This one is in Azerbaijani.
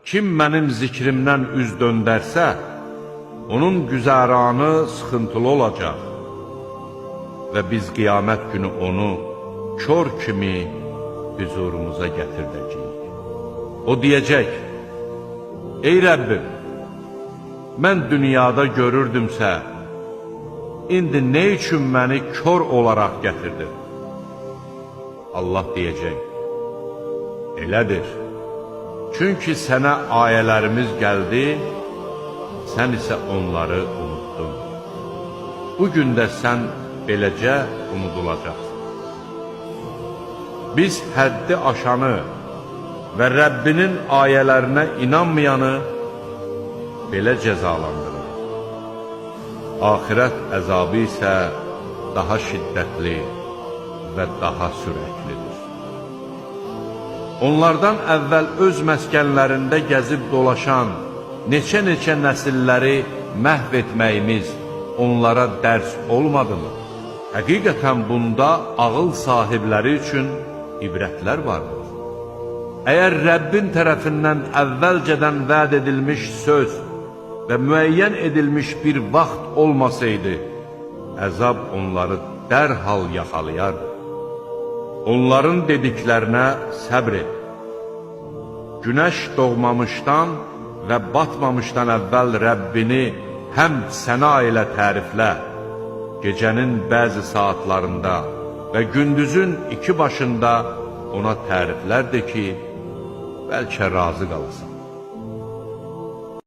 Kim mənim zikrimdən üz döndərsə, onun güzəranı sıxıntılı olacaq və biz qiyamət günü onu kör kimi huzurumuza gətirdəcəyik. O deyəcək: ey Rəbbim, mən dünyada görürdümsə, indi nə üçün məni kör olaraq gətirdin? Allah deyəcək: elədir, çünki sənə ayələrimiz gəldi, sən isə onları unuttun. Bugün də sən beləcə unudulacaqsın. Biz həddi aşanı və Rəbbinin ayələrinə inanmayanı belə cəzalandırır. Axirət əzabı isə daha şiddətli və daha sürəklidir. Onlardan əvvəl öz məskənlərində gəzib dolaşan neçə-neçə nəsilləri məhv etməyimiz onlara dərs olmadımı? Həqiqətən bunda ağıl sahibləri üçün ibrətlər vardır. Əgər Rəbbin tərəfindən əvvəlcədən vəd edilmiş söz və müəyyən edilmiş bir vaxt olmasaydı, əzab onları dərhal yaxalayardı. Onların dediklərinə səbr et. Günəş doğmamışdan və batmamışdan əvvəl Rəbbini həmd səna ilə təriflə, gecənin bəzi saatlarında və gündüzün iki başında ona təriflər de ki, bəlkə razı qalasan.